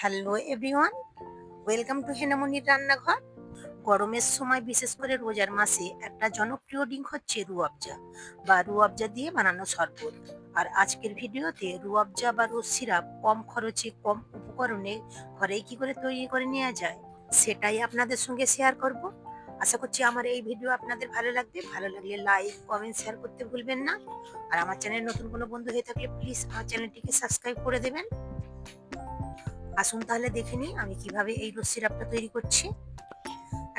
Hello everyone, welcome to হেনামনির রান্নাঘর। গরমের সময় বিশেষ করে রোজার মাসে একটা জনপ্রিয় ড্রিঙ্ক হচ্ছে রুয়াবজা বা রুয়াবজা দিয়ে বানানো শরবত। আর আজকের ভিডিওতে রুয়াবজা বা রোজ সিরাপ কম খরচে কম উপকরণে ঘরেই কি করে তৈরি করে নেওয়া যায় সেটাই আপনাদের সঙ্গে শেয়ার করব। আশা করছি আমার এই ভিডিও আপনাদের ভালো লাগবে। ভালো লাগলে লাইক কমেন্ট শেয়ার করতে ভুলবেন না। আর আমার চ্যানেল নতুন কোনো বন্ধু হয়ে থাকলে প্লিজ আমার চ্যানেলটিকে সাবস্ক্রাইব করে দেবেন। আসুন তাহলে দেখে নিই আমি কিভাবে এই রোজ সিরাপটা তৈরি করছি।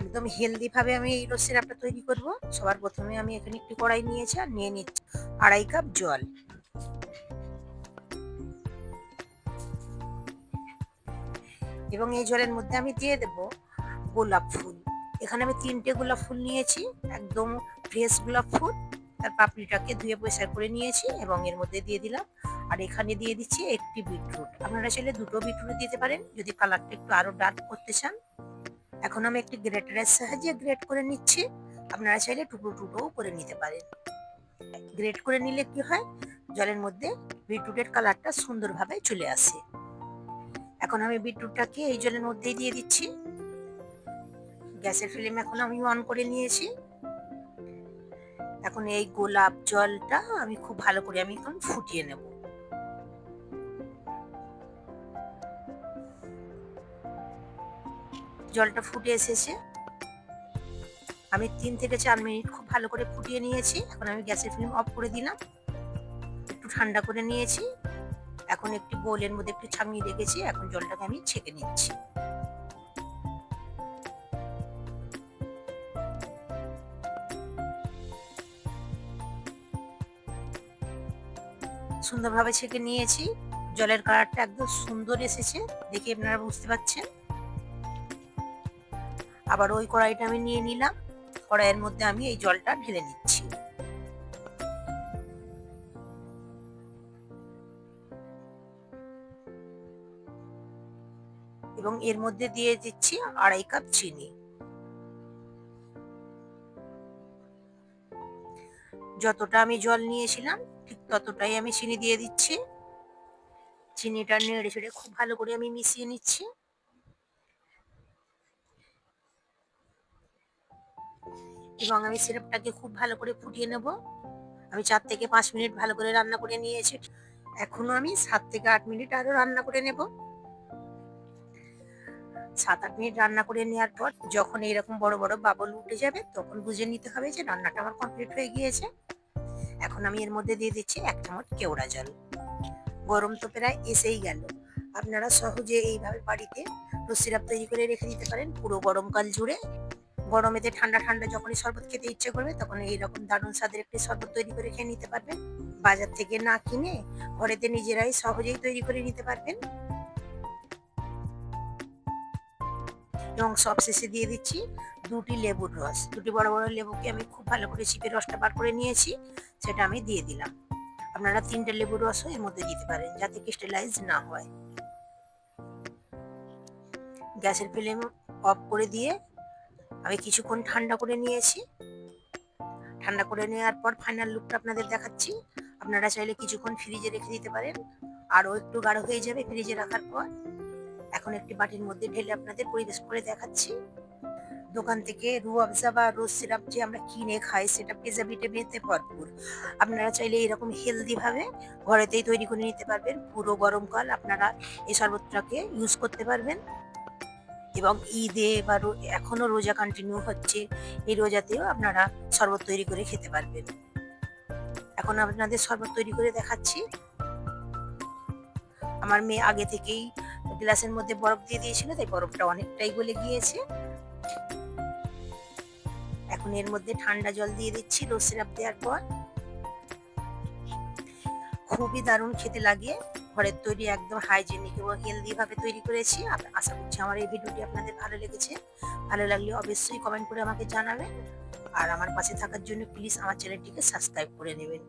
একদম হেলদি ভাবে আমি এই রোজ সিরাপটা তৈরি করব। সবার প্রথমে আমি এখানে একটি কড়াই নিয়েছি আর নিয়ে নিচ্ছি 2.5 কাপ জল এবং এই জলের মধ্যে আমি দিয়ে দেব গোলাপ ফুল। এখানে আমি 3টে গোলাপ ফুল নিয়েছি, একদম ফ্রেশ গোলাপ ফুল। তার পাপড়িটাকে ধুয়ে পরিষ্কার করে নিয়েছি এবং এর মধ্যে দিয়ে দিলাম। আর এখানে দিয়ে দিচ্ছি একটি বিটরুট। আপনারা চাইলে 2টো বিটরুট দিতে পারেন যদি কালারটা একটু আরো ডার্ক করতে চান। এখন আমি একটি গ্রেটারের সাহায্যে গ্রেট করে নিচ্ছি। আপনারা চাইলে টুকরো টুকরোও করে নিতে পারেন। গ্রেট করে নিলে কি হয়, জলের মধ্যে বিটরুটের কালারটা সুন্দরভাবে চলে আসে। এখন আমি বিটরুটটাকে এই জলের মধ্যেই দিয়ে দিচ্ছি। গ্যাসের ফ্লেম এখন আমি অন করে নিয়েছি। এখন এই গোলাপ জলটা আমি খুব ভালো করে আমি এখন ফুটিয়ে নেব। জলটা ফুটে এসেছে। আমি 3 থেকে 4 মিনিট খুব ভালো করে ফুটিয়ে নিয়েছি। এখন আমি গ্যাসের ফ্লেম অফ করে দিলাম। একটু ঠান্ডা করে নিয়েছি। এখন একটি বোলের মধ্যে একটু ছাঁকনি রেখেছি। এখন জলটাকে আমি ছেঁকে নিচ্ছি। সুন্দরভাবে ছেঁকে নিয়েছি। জলের কালারটা একদম সুন্দর এসেছে, দেখে আপনারা বুঝতে পারছেন। আবার ওই কড়াইটা আমি নিয়ে নিলাম। কড়াইয়ের মধ্যে আমি এই জলটা ঢেলে নিচ্ছি এবং এর মধ্যে দিয়ে দিচ্ছি 2.5 কাপ চিনি। যতটা আমি জল নিয়েছিলাম ঠিক ততটাই আমি চিনি দিয়ে দিচ্ছি। চিনিটা নেড়ে চেড়ে খুব ভালো করে আমি মিশিয়ে নিচ্ছি এবং আমি সিরাপটাকে খুব ভালো করে ফুটিয়ে নেব। আমি 4 থেকে 5 মিনিট ভালো করে রান্না করে নিয়েছি। এখনো আমি 7 থেকে 8 মিনিট আরো রান্না করে নেব। 7-8 মিনিট রান্না করে নেওয়ার পর যখন এরকম বড় বড় বাবল উঠে যাবে তখন বুঝে নিতে হবে যে রান্নাটা আমার কমপ্লিট হয়ে গিয়েছে। এখন আমি এর মধ্যে দিয়ে দিচ্ছি 1 চামচ কেওড়া জল। গরম তো প্রায় এসেই গেল। আপনারা সহজে এইভাবে বাড়িতে রোজ সিরাপ তৈরি করে রেখে দিতে পারেন পুরো গরমকাল জুড়ে। গরমেতে ঠান্ডা ঠান্ডা যখনই শরবত খেতে ইচ্ছে করবে তখন এইরকম দারুণ স্বাদের একটি শরবত তৈরি করে খেয়ে নিতে পারবেন। বাজার থেকে না কিনে ঘরেতে নিজেরাই সহজেই তৈরি করে নিতে পারবেন। এবং সবশেষে দিয়ে দিচ্ছি 2টি লেবুর রস। 2টি বড় বড় লেবুকে আমি খুব ভালো করে চিপে রসটা বার করে নিয়েছি, সেটা আমি দিয়ে দিলাম। আপনারা 3টে লেবুর রসও এর মধ্যে দিতে পারেন যাতে ক্রিস্টালাইজ না হয়। গ্যাসের ফ্লেম অফ করে দিয়ে আমি কিছুক্ষণ ঠান্ডা করে নিয়েছি। ঠান্ডা করে নেওয়ার পর ফাইনাল লুকটা আপনাদের দেখাচ্ছি। আপনারা চাইলে কিছুক্ষণ ফ্রিজে রেখে দিতে পারেন, আরও একটু গাঢ় হয়ে যাবে ফ্রিজে রাখার পর। এখন একটি বাটির মধ্যে ঢেলে আপনাদের পরিবেশ করে দেখাচ্ছি। দোকান থেকে রুয়াবজা বা রোজ সিরাপ যে আমরা কিনে খাই সেটা প্রিজারভেটিভে ভরপুর। আপনারা চাইলে এরকম হেলদি ভাবে ঘরেতেই তৈরি করে নিতে পারবেন। পুরো গরমকাল আপনারা এই শরবতটাকে ইউজ করতে পারবেন এবং ঈদে বা এখনো রোজা কন্টিনিউ হচ্ছে, এই রোজাতেও আপনারা শরবত তৈরি করে খেতে পারবেন। এখন আপনাদের শরবত তৈরি করে দেখাচ্ছি। আমার মেয়ে আগে থেকেই গ্লাসের মধ্যে বরফ দিয়ে দিয়েছিল, তাই বরফটা অনেকটাই গলে গিয়েছে। এখন এর মধ্যে ঠান্ডা জল দিয়ে দিচ্ছি রোজ সিরাপ দেওয়ার পর। খুবই দারুণ খেতে লাগে। ঘরের তৈরি একদম হাইজেনিক এবং হেলদি ভাবে তৈরি করেছি। আশা করছি আমার এই ভিডিওটি আপনাদের ভালো লেগেছে। ভালো লাগলে অবশ্যই কমেন্ট করে আমাকে জানাবেন। আর আমার পাশে থাকার জন্য প্লিজ আমার চ্যানেলটিকে সাবস্ক্রাইব করে নেবেন।